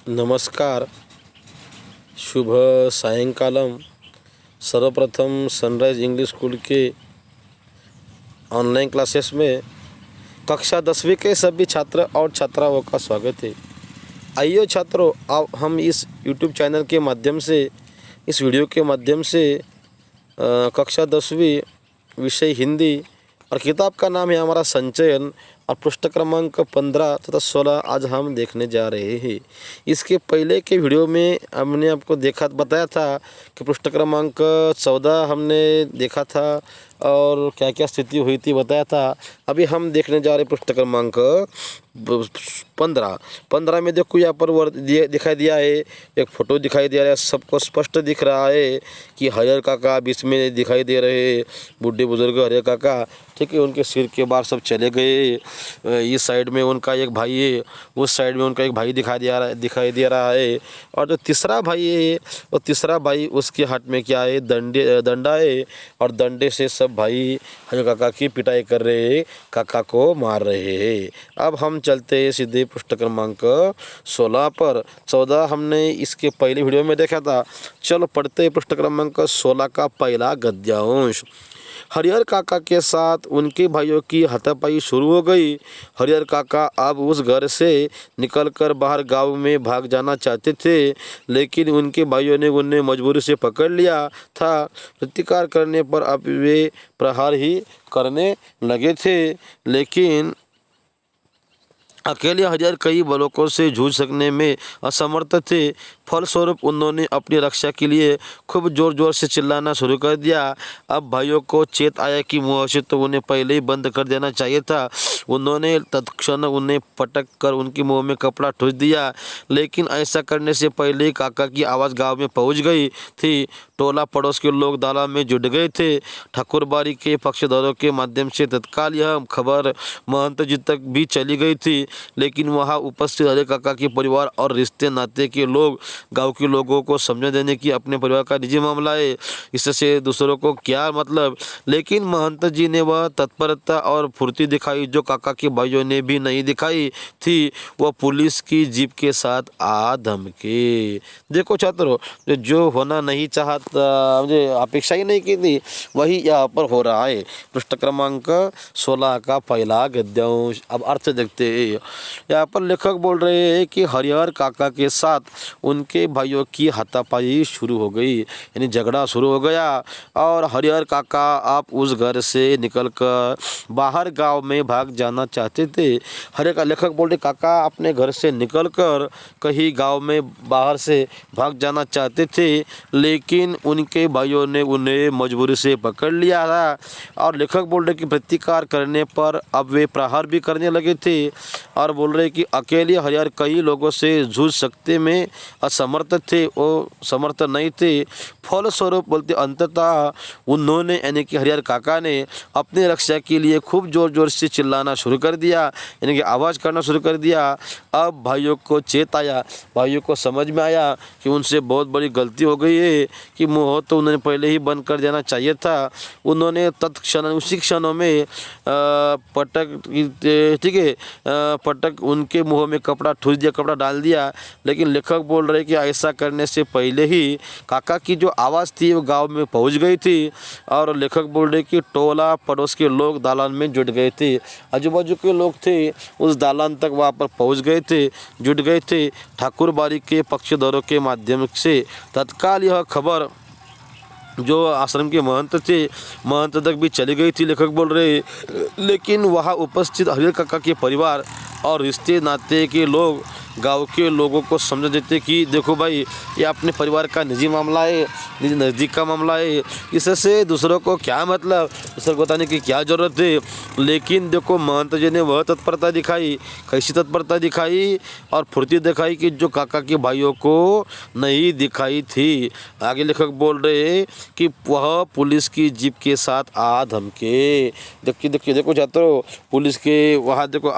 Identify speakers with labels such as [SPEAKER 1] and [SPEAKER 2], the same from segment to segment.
[SPEAKER 1] नमस्कार, शुभ सायंकालम। सर्वप्रथम sunrise English school के ऑनलाइन क्लासेस में कक्षा 10वीं के सभी छात्र और छात्राओं का स्वागत है। आइए छात्रों, अब हम इस YouTube चैनल के माध्यम से, इस वीडियो के माध्यम से कक्षा 10वीं विषय हिंदी और किताब का नाम है हमारा संचयन और पृष्ठ क्रमांक 15 तथा 16 आज हम देखने जा रहे हैं। इसके पहले के वीडियो में हमने आपको बताया था कि पृष्ठ क्रमांक 14 हमने देखा था और क्या क्या स्थिति हुई थी बताया था। अभी हम देखने जा रहे पृष्ठ क्रमांक 15 में देखो यहाँ पर दिखाई दिया है, एक फ़ोटो दिखाई दे रहा है, सबको स्पष्ट दिख रहा है कि हरिहर काका बीच में दिखाई दे रहे हैं, बूढ़े बुजुर्ग हरिहर काका, ठीक है। उनके सिर के बाहर सब चले गए। इस साइड में उनका एक भाई है, उस साइड में उनका एक भाई दिखाई दे रहा है। और जो तीसरा भाई है, वो तीसरा भाई उसके हाथ में क्या है, डंडा है, और डंडे से सब भाई हरिहर काका की पिटाई कर रहे हैं, काका को मार रहे हैं। अब हम चलते हैं सीधे पृष्ठ क्रमांक 16 पर। 14 हमने इसके पहले वीडियो में देखा था। चलो पढ़ते हैं पृष्ठ क्रमांक 16 का पहला गद्यांश। हरिहर काका के साथ उनके भाइयों की हाथापाई शुरू हो गई। हरिहर काका अब उस घर से निकलकर बाहर गांव में भाग जाना चाहते थे, लेकिन उनके भाइयों ने उन्हें मजबूरी से पकड़ लिया था। प्रतिकार करने पर अब वे प्रहार ही करने लगे थे, लेकिन अकेले हरिहर कई बलों से जूझ सकने में असमर्थ थे। फलस्वरूप उन्होंने अपनी रक्षा के लिए खूब जोर जोर से चिल्लाना शुरू कर दिया। अब भाइयों को चेत आया कि मुआवजे तो उन्हें पहले ही बंद कर देना चाहिए था। उन्होंने तत्क्षण उन्हें पटक कर उनके मुंह में कपड़ा ठूस दिया, लेकिन ऐसा करने से पहले ही काका की आवाज़ गांव में पहुंच गई थी। टोला पड़ोस के लोग दालान में जुट गए थे। ठाकुरबाड़ी के पक्षधरों के माध्यम से तत्काल यह खबर महंत जी तक भी चली गई थी, लेकिन वहां उपस्थित हरिहर काका के परिवार और रिश्ते नाते के लोग गांव के लोगों को समझ देने की अपने परिवार का निजी मामला है, इससे दूसरों को क्या मतलब। लेकिन महंत जी ने वह तत्परता और फुर्ती दिखाई जो काका के भाइयों ने भी नहीं दिखाई थी। वह पुलिस की जीप के साथ आ धमके। देखो छात्रों, जो होना नहीं चाहता, मुझे अपेक्षा ही नहीं की थी, वही यहाँ पर हो रहा है। पृष्ठ क्रमांक 16 का पहला गद्यांश। अब अर्थ देखते हैं। यहाँ पर लेखक बोल रहे हैं कि हरिहर काका के साथ उनके भाइयों की हाथापाई शुरू हो गई, यानी झगड़ा शुरू हो गया, और हरिहर काका आप उस घर से निकलकर बाहर गांव में भाग जाना चाहते थे। हरिहर का लेखक बोल रहे काका अपने घर से निकलकर कहीं गांव में बाहर से भाग जाना चाहते थे, लेकिन उनके भाइयों ने उन्हें मजबूरी से पकड़ लिया था। और लेखक बोल रहे कि प्रतिकार करने पर अब वे प्रहार भी करने लगे थे, और बोल रहे कि अकेले हरिहर कई लोगों से जूझ सकते में असमर्थ थे, वो समर्थ नहीं थे। फलस्वरूप बोलते अंततः उन्होंने, यानी कि हरिहर काका ने अपनी रक्षा के लिए खूब जोर जोर से चिल्लाना शुरू कर दिया, यानी कि आवाज़ करना शुरू कर दिया। अब भाइयों को चेत आया, भाइयों को समझ में आया कि उनसे बहुत बड़ी गलती हो गई है, कि मुँह तो उन्होंने पहले ही बंद कर देना चाहिए था। उन्होंने तत्क्षण उसी क्षणों में पटक, ठीक है, पटक उनके मुंह में कपड़ा ठूस दिया, कपड़ा डाल दिया। लेकिन लेखक बोल रहे कि ऐसा करने से पहले ही काका की जो आवाज़ थी वो गांव में पहुंच गई थी, और लेखक बोल रहे कि टोला पड़ोस के लोग दालान में जुट गए थे। आजू बाजू के लोग थे उस दालान तक वहाँ पर पहुँच गए थे, जुट गए थे। ठाकुरबाड़ी के पक्षधरों के माध्यम से तत्काल यह खबर जो आश्रम के महंत थे, महंत तक भी चली गई थी, लेखक बोल रहे। लेकिन वहाँ उपस्थित हरिहर काका के परिवार और रिश्ते नाते के लोग गांव के लोगों को समझ देते कि देखो भाई, ये अपने परिवार का निजी मामला है, निजी नज़दीक का मामला है, इससे दूसरों को क्या मतलब, दूसरों को बताने की क्या ज़रूरत है। लेकिन देखो महंत जी ने वह तत्परता दिखाई, कैसी तत्परता दिखाई और फुर्ती दिखाई कि जो काका के भाइयों को नहीं दिखाई थी। आगे लेखक बोल रहे कि वह पुलिस की जीप के साथ आ धमके। देखिए देखिए देखो छात्रों, पुलिस के वहाँ देखो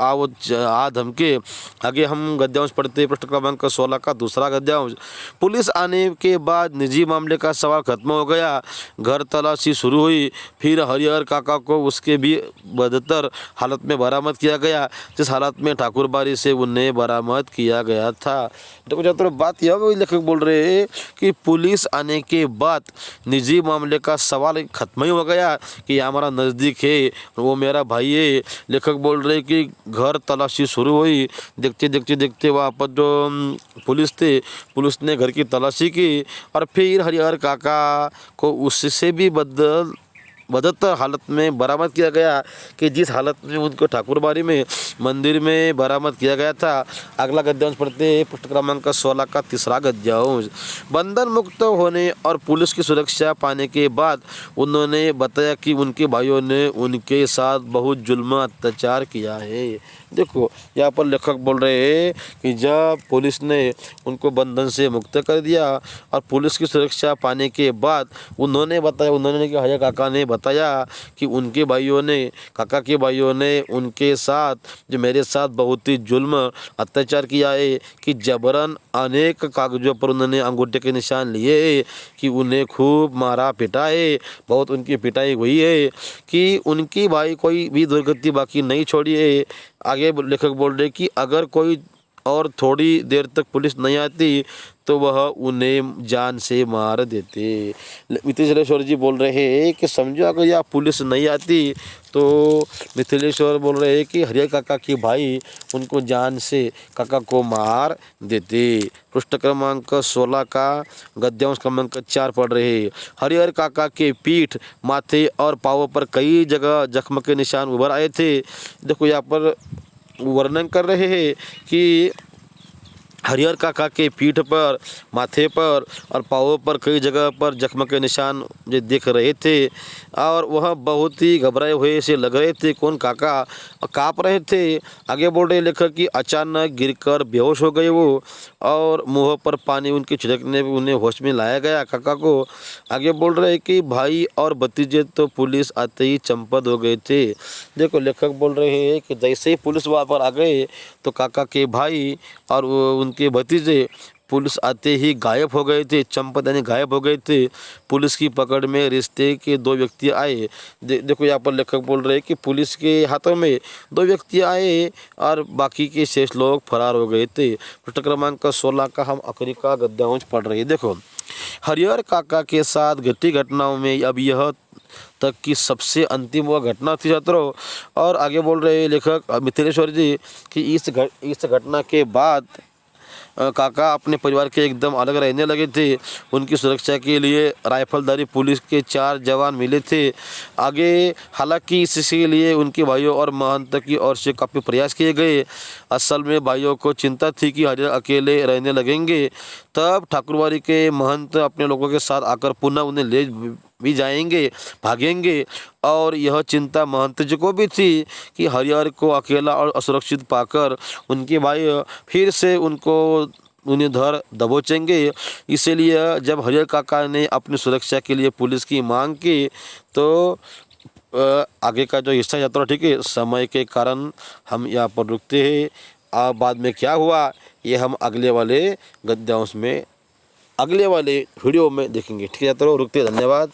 [SPEAKER 1] आ धमके। आगे हम गद्यांश पढ़ते पृष्ठ क्रमांक 16 का दूसरा गद्यांश। पुलिस आने के बाद निजी मामले का सवाल खत्म हो गया। घर तलाशी शुरू हुई। फिर हरिहर काका को उसके भी बदतर हालत में बरामद किया गया जिस हालत में ठाकुरबाड़ी से उन्हें बरामद किया गया था। देखो छात्रों, बात यह वही लेखक बोल रहे हैं कि पुलिस आने के बाद निजी मामले का सवाल खत्म ही हो गया कि हमारा नज़दीक है, वो मेरा भाई है। लेखक बोल रहे कि घर तलाशी शुरू हुई। देखते वहाँ पर जो पुलिस थे, पुलिस ने घर की तलाशी की और फिर हरिहर काका को उससे भी बदतर हालत में बरामद किया गया कि जिस हालत में उनको ठाकुरबाड़ी में मंदिर में बरामद किया गया था। अगला गद्यांश पढ़ते हैं पृष्ठ क्रमांक 16 का तीसरा गद्यांश। बंधन मुक्त होने और पुलिस की सुरक्षा पाने के बाद उन्होंने बताया कि उनके भाइयों ने उनके साथ बहुत जुल्म अत्याचार किया है। देखो यहाँ पर लेखक बोल रहे हैं कि जब पुलिस ने उनको बंधन से मुक्त कर दिया और पुलिस की सुरक्षा पाने के बाद उन्होंने कि हरिहर काका ने बताया कि उनके भाइयों ने, काका के भाइयों ने उनके साथ, जो मेरे साथ बहुत ही जुल्म अत्याचार किया है कि जबरन अनेक कागजों पर उन्होंने अंगूठे के निशान लिए कि उन्हें खूब मारा पिटा है, बहुत उनकी पिटाई हुई है कि उनकी भाई कोई भी दुर्गति बाकी नहीं छोड़ी है। आगे लेखक बोल रहे कि अगर कोई और थोड़ी देर तक पुलिस नहीं आती तो वह उन्हें जान से मार देते। मिथिलेश्वर जी बोल रहे हैं कि समझो अगर यह पुलिस नहीं आती तो मिथिलेश्वर बोल रहे हैं कि हरिहर काका के भाई उनको जान से काका को मार देते। पृष्ठ क्रमांक 16 का गद्यांश क्रमांक 4 पढ़ रहे हैं। हरिहर काका के पीठ, माथे और पाँव पर कई जगह जख्म के निशान उभर आए थे। देखो यहाँ पर वर्णन कर रहे हैं कि हरिहर काका के पीठ पर, माथे पर और पाँवों पर कई जगह पर जख्म के निशान जो देख रहे थे और वह बहुत ही घबराए हुए से लग रहे थे। कौन? काका काँप रहे थे। आगे बोल रहे लेखक कि अचानक गिरकर बेहोश हो गए वो और मुंह पर पानी उनके छिड़कने में उन्हें होश में लाया गया काका को। आगे बोल रहे कि भाई और भतीजे तो पुलिस आते ही चंपत हो गए थे। देखो लेखक बोल रहे हैं कि जैसे ही पुलिस वहाँ पर आ गए तो काका के भाई और उनके भतीजे पुलिस आते ही गायब हो गए थे, चंपत यानी गायब हो गए थे। पुलिस की पकड़ में रिश्ते के 2 व्यक्ति आए। देखो यहाँ पर लेखक बोल रहे हैं कि पुलिस के हाथों में 2 व्यक्ति आए और बाकी के शेष लोग फरार हो गए थे। पृष्ठ क्रमांक 16 का हम आखिरी का गद्यांश पढ़ रहे हैं। देखो हरिहर काका के साथ घटी घटनाओं में अब यह तक की सबसे अंतिम वह घटना थी छात्रों। और आगे बोल रहे लेखक मिथिलेश्वर जी कि इस घटना के बाद काका अपने परिवार के एकदम अलग रहने लगे थे। उनकी सुरक्षा के लिए राइफलधारी पुलिस के 4 जवान मिले थे। आगे हालांकि इसके लिए उनके भाइयों और महंत की ओर से काफ़ी प्रयास किए गए। असल में भाइयों को चिंता थी कि हरिहर अकेले रहने लगेंगे। तब ठाकुरबाड़ी के महंत अपने लोगों के साथ आकर पुनः उन्हें ले भी जाएंगे, भागेंगे। और यह चिंता महंत जी को भी थी कि हरिहर को अकेला और असुरक्षित पाकर उनके भाई फिर से उन्हें धर दबोचेंगे। इसीलिए जब हरिहर काका ने अपनी सुरक्षा के लिए पुलिस की मांग की तो आगे का जो हिस्सा छात्रों, ठीक है, समय के कारण हम यहाँ पर रुकते हैं। अब बाद में क्या हुआ ये हम अगले वाले गद्यांश में, अगले वाले वीडियो में देखेंगे। ठीक है छात्रों, रुकते, धन्यवाद।